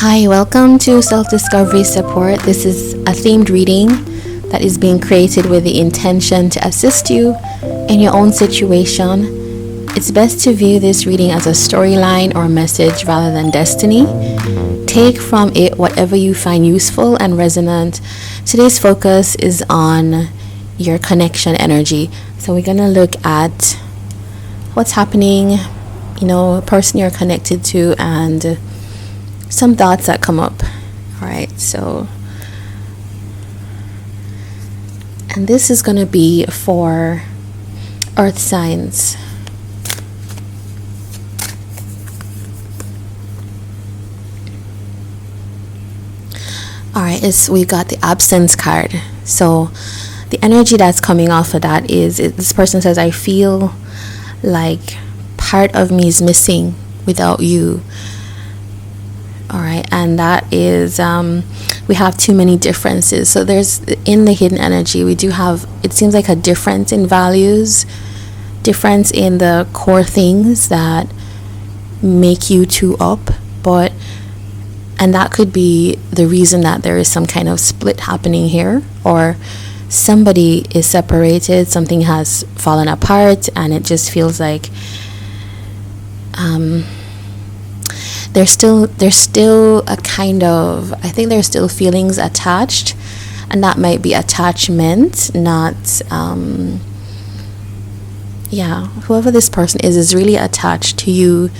Hi, welcome to Self-Discovery Support. This is a themed reading that is being created with the intention to assist you in your own situation. It's best to view this reading as a storyline or message rather than destiny. Take from it whatever you find useful and resonant. Today's focus is on your connection energy. So we're going to look at what's happening, a person you're connected to, and some thoughts that come up. All right, and this is going to be for earth signs. All right, we got the absence card. So the energy that's coming off of that is this person says, I feel like part of me is missing without you. All right, and that is we have too many differences. So there's, in the hidden energy, we do have, it seems like, a difference in values, difference in the core things that make you two up, and that could be the reason that there is some kind of split happening here, or somebody is separated, something has fallen apart, and it just feels like there's still a kind of, I think there's still feelings attached, and that might be attachment, not whoever this person is really attached to you,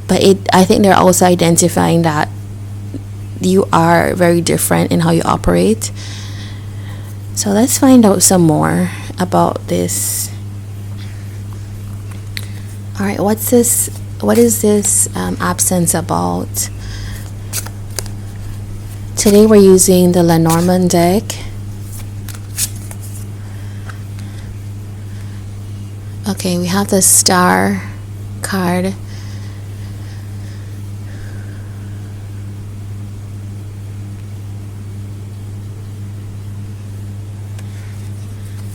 but I think they're also identifying that you are very different in how you operate. So let's find out some more about this. All right, what is this absence about? Today we're using the Lenormand deck. Okay, we have the Star card.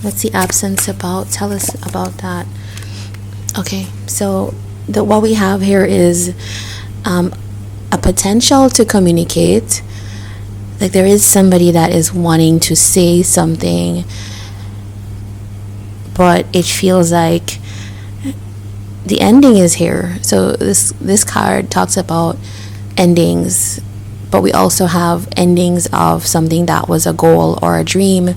What's the absence about? Tell us about that. Okay, so what we have here is a potential to communicate. Like there is somebody that is wanting to say something, but it feels like the ending is here. So this card talks about endings, but we also have endings of something that was a goal or a dream,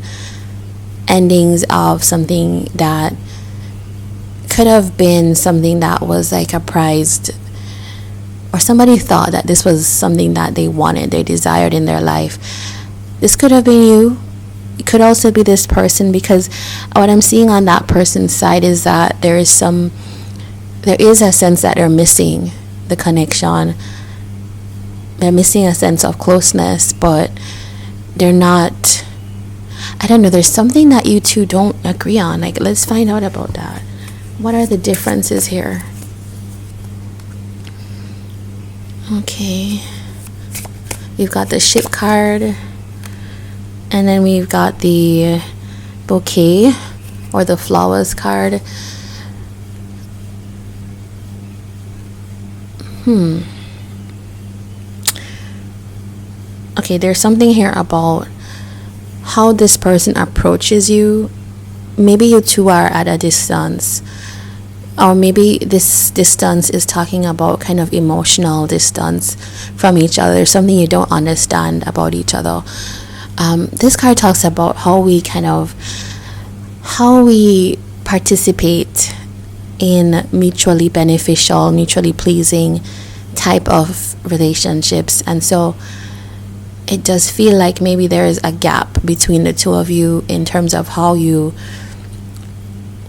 endings of something that could have been something that was like a prized, or somebody thought that this was something that they wanted, they desired in their life. This could have been you. It could also be this person, because what I'm seeing on that person's side is that there is a sense that they're missing the connection. They're missing a sense of closeness, but they're not, I don't know, there's something that you two don't agree on. Like, let's find out about that. What are the differences here? Okay. We've got the Ship card. And then we've got the Bouquet, or the Flowers card. Okay, there's something here about how this person approaches you. Maybe you two are at a distance, or maybe this distance is talking about kind of emotional distance from each other, something you don't understand about each other. This card talks about how we participate in mutually beneficial, mutually pleasing type of relationships, and so it does feel like maybe there is a gap between the two of you in terms of how you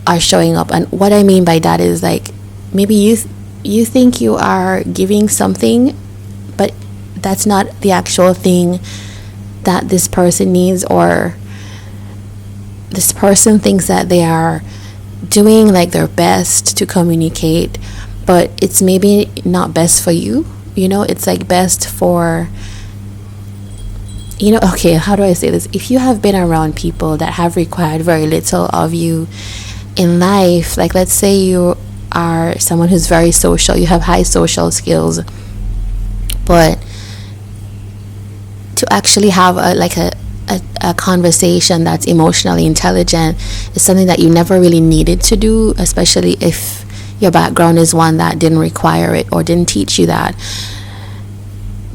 are showing up. And what I mean by that is, like, maybe you think you are giving something, but that's not the actual thing that this person needs, or this person thinks that they are doing like their best to communicate, but it's maybe not best for you. It's like best for, okay, how do I say this? If you have been around people that have required very little of you in life, like let's say you are someone who's very social, you have high social skills, but actually have a conversation that's emotionally intelligent is something that you never really needed to do, especially if your background is one that didn't require it or didn't teach you that.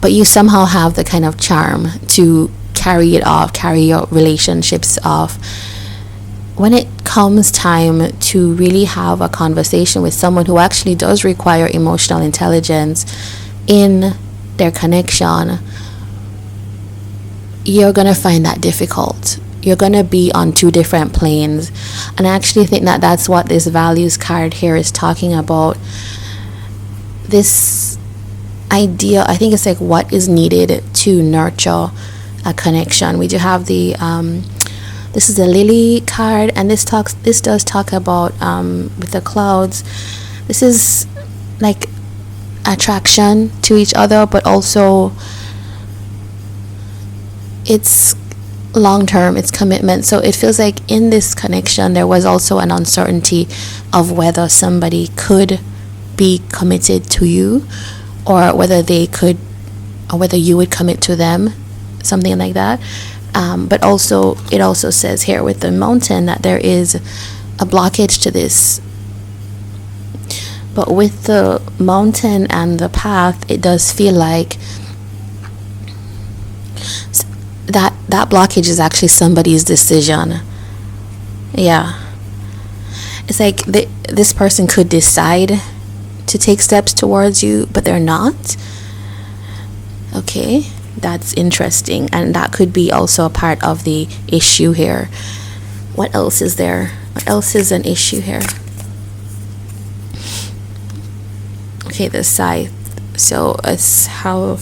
But you somehow have the kind of charm to carry it off, carry your relationships off. When it comes time to really have a conversation with someone who actually does require emotional intelligence in their connection, you're going to find that difficult. You're going to be on two different planes. And I actually think that that's what this values card here is talking about. This idea, I think it's like what is needed to nurture a connection. We do have the this is the lily card, and this does talk about with the clouds, this is like attraction to each other, but also it's long term, it's commitment. So it feels like in this connection there was also an uncertainty of whether somebody could be committed to you, or whether they could, or whether you would commit to them, something like that. But also, it also says here with the mountain that there is a blockage to this. But with the mountain and the path, it does feel like that blockage is actually somebody's decision. Yeah. It's like this person could decide to take steps towards you, but they're not. Okay, that's interesting, and that could be also a part of the issue here. What else is there? What else is an issue here? Okay, the scythe. So it's how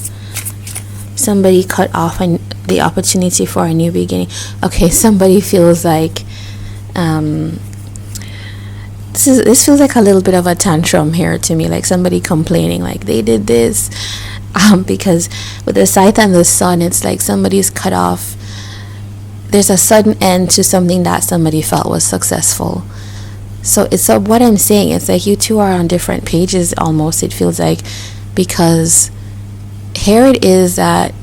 somebody cut off the opportunity for a new beginning. Okay, somebody feels like this feels like a little bit of a tantrum here to me, like somebody complaining like they did this, because with the scythe and the sun, it's like somebody's cut off. There's a sudden end to something that somebody felt was successful. So what I'm saying, it's like you two are on different pages almost, it feels like, because here it is that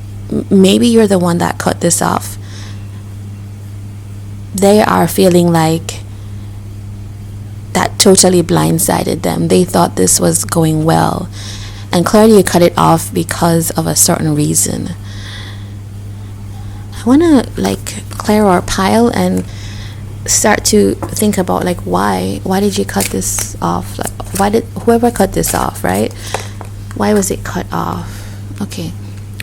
maybe you're the one that cut this off. They are feeling like that totally blindsided them. They thought this was going well, and clearly you cut it off because of a certain reason. I want to like clear our pile and start to think about like why did you cut this off? Like, why did whoever cut this off, right? Why was it cut off? Okay,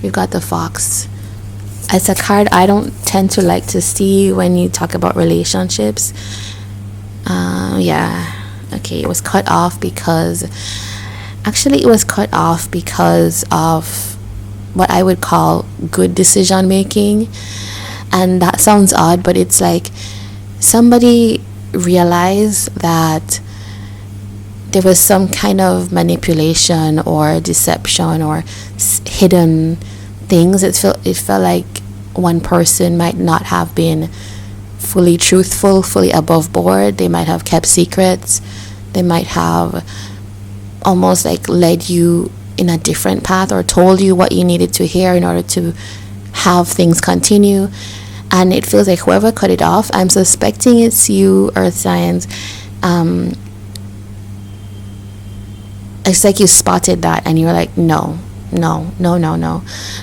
we've got the fox. It's a card I don't tend to like to see when you talk about relationships. Yeah, okay, it was cut off because of what I would call good decision making. And that sounds odd, but it's like somebody realized that there was some kind of manipulation or deception or hidden things. It felt like one person might not have been fully truthful, fully above board. They might have kept secrets. They might have almost like led you in a different path or told you what you needed to hear in order to have things continue. And it feels like whoever cut it off, I'm suspecting it's you, Earth Signs. It's like you spotted that and you're like, no,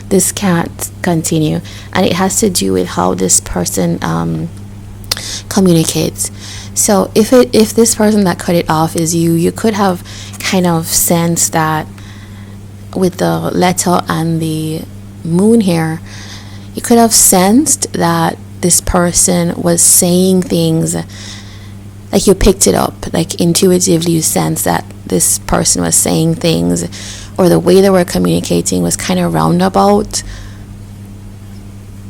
this can't continue. And it has to do with how this person communicates. So if this person that cut it off is you could have kind of sensed that with the letter and the moon here. You could have sensed that this person was saying things, like you picked it up, like intuitively you sensed that this person was saying things, or the way they were communicating was kind of roundabout.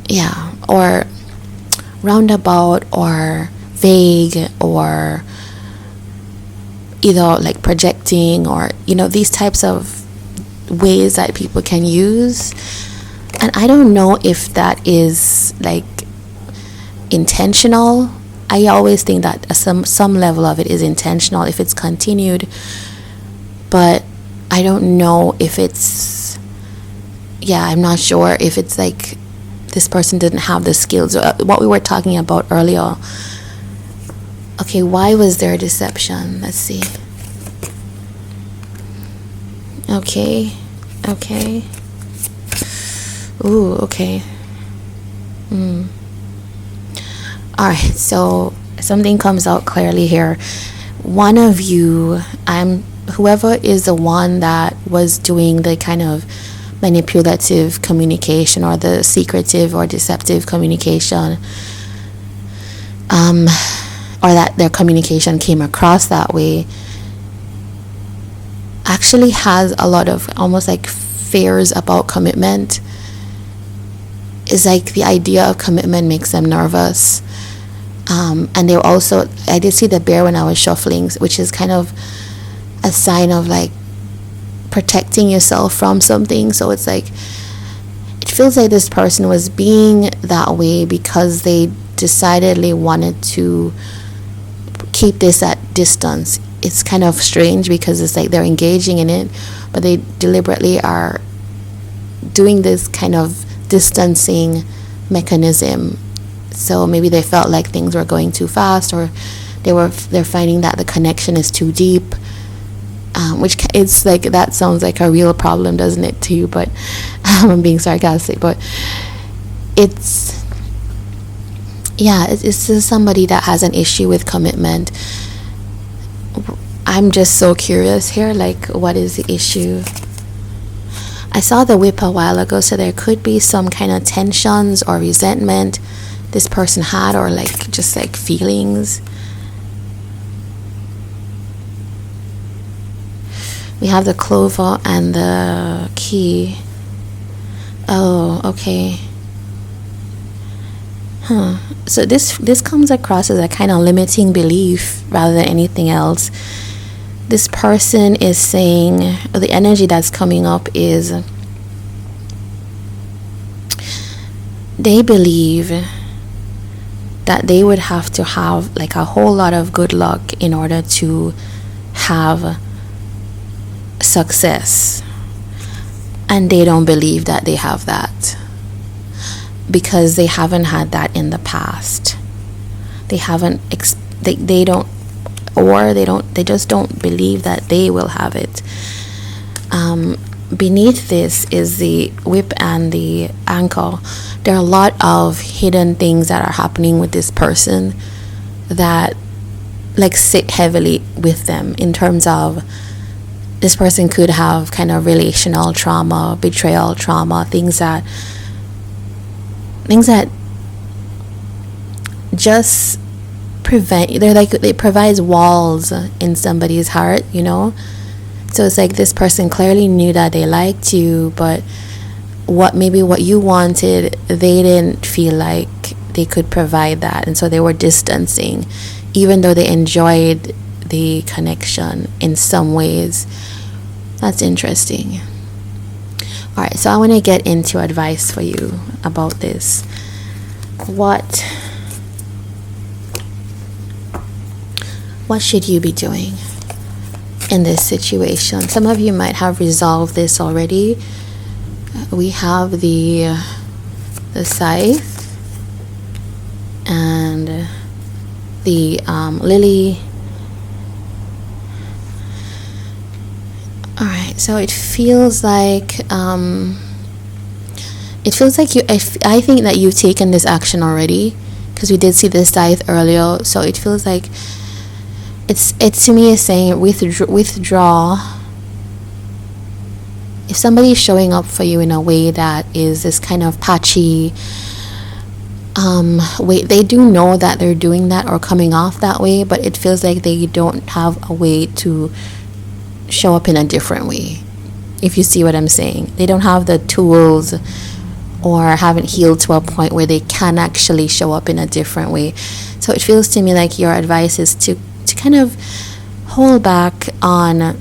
Yeah, or roundabout or vague, or either like projecting, or these types of ways that people can use. And I don't know if that is like intentional. I always think that some level of it is intentional if it's continued, but I don't know if it's I'm not sure if it's like this person didn't have the skills. What we were talking about earlier. Okay, why was there deception? Let's see. Okay. Ooh, okay. Alright, so something comes out clearly here. One of you, whoever is the one that was doing the kind of manipulative communication or the secretive or deceptive communication, or that their communication came across that way, actually has a lot of almost like fears about commitment. It's like the idea of commitment makes them nervous. And they also, I did see the bear when I was shuffling, which is kind of a sign of like protecting yourself from something. So it's like, it feels like this person was being that way because they decidedly wanted to keep this at distance. It's kind of strange because it's like they're engaging in it, but they deliberately are doing this kind of distancing mechanism. So maybe they felt like things were going too fast, or they're finding that the connection is too deep, which it's like, that sounds like a real problem, doesn't it, to you? But I'm being sarcastic, but it's just somebody that has an issue with commitment. I'm just so curious here, like, what is the issue? I saw the whip a while ago, so there could be some kind of tensions or resentment this person had, or like just like feelings. We have the clover and the key. Oh, okay. So this comes across as a kind of limiting belief rather than anything else. This person is saying, the energy that's coming up is, they believe that they would have to have like a whole lot of good luck in order to have success, and they don't believe that they have that because they haven't had that in the past. They haven't they just don't believe that they will have it. Beneath this is the whip and the ankle. There are a lot of hidden things that are happening with this person that like sit heavily with them, in terms of this person could have kind of relational trauma, betrayal trauma, things that just prevent, they're like, it provides walls in somebody's heart, you know. So it's like this person clearly knew that they liked you, but what you wanted, they didn't feel like they could provide that, and so they were distancing, even though they enjoyed the connection in some ways. That's interesting. All right, so I want to get into advice for you about this. What should you be doing in this situation? Some of you might have resolved this already. We have the scythe and the lily. All right, so it feels like I think that you've taken this action already, because we did see the scythe earlier. So it feels like it to me is saying withdraw. If somebody is showing up for you in a way that is this kind of patchy way, they do know that they're doing that or coming off that way, but it feels like they don't have a way to show up in a different way, if you see what I'm saying. They don't have the tools or haven't healed to a point where they can actually show up in a different way. So it feels to me like your advice is to kind of hold back on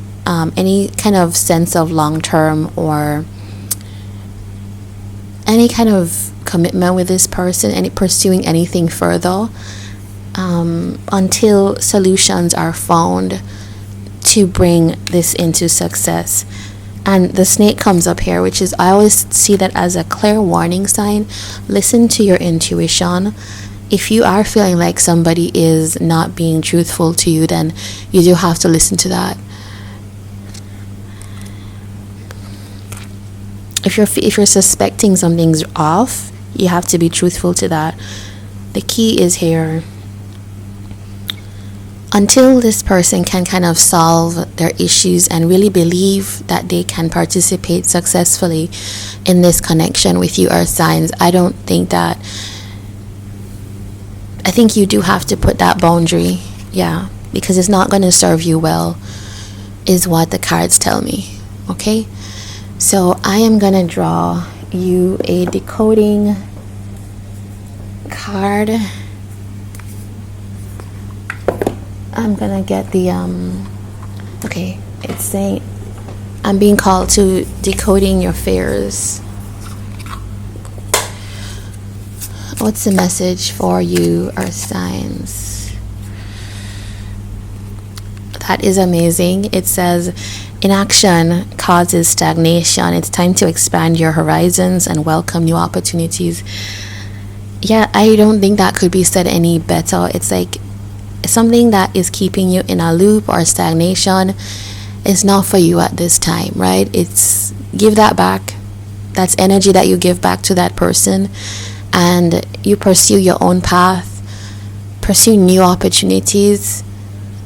any kind of sense of long-term or any kind of commitment with this person and pursuing anything further until solutions are found to bring this into success. And the snake comes up here, which is, I always see that as a clear warning sign. Listen to your intuition. If you are feeling like somebody is not being truthful to you, then you do have to listen to that. If you're suspecting something's off, you have to be truthful to that. The key is here. Until this person can kind of solve their issues and really believe that they can participate successfully in this connection with you, earth signs, I think you do have to put that boundary. Yeah, because it's not going to serve you well, is what the cards tell me. Okay, so I am going to draw you a decoding card. I'm gonna get the okay, it's saying I'm being called to decoding your fears. What's the message for you, earth signs? That is amazing. It says inaction causes stagnation. It's time to expand your horizons and welcome new opportunities. Yeah, I don't think that could be said any better. It's like something that is keeping you in a loop or stagnation is not for you at this time, right? It's give that back. That's energy that you give back to that person, and you pursue your own path, pursue new opportunities.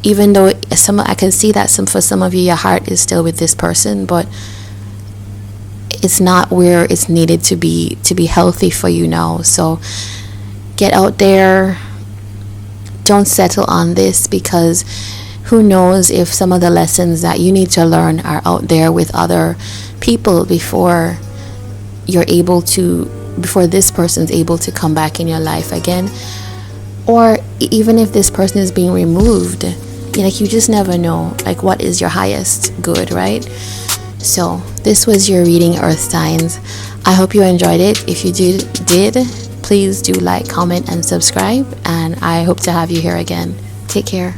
Even though I can see that for some of you, your heart is still with this person, but it's not where it's needed to be healthy for you now. So get out there. Don't settle on this, because who knows if some of the lessons that you need to learn are out there with other people before this person's able to come back in your life again. Or even if this person is being removed, you just never know, like, what is your highest good, right? So this was your reading, earth signs. I hope you enjoyed it. If you did, please do like, comment, and subscribe, and I hope to have you here again. Take care.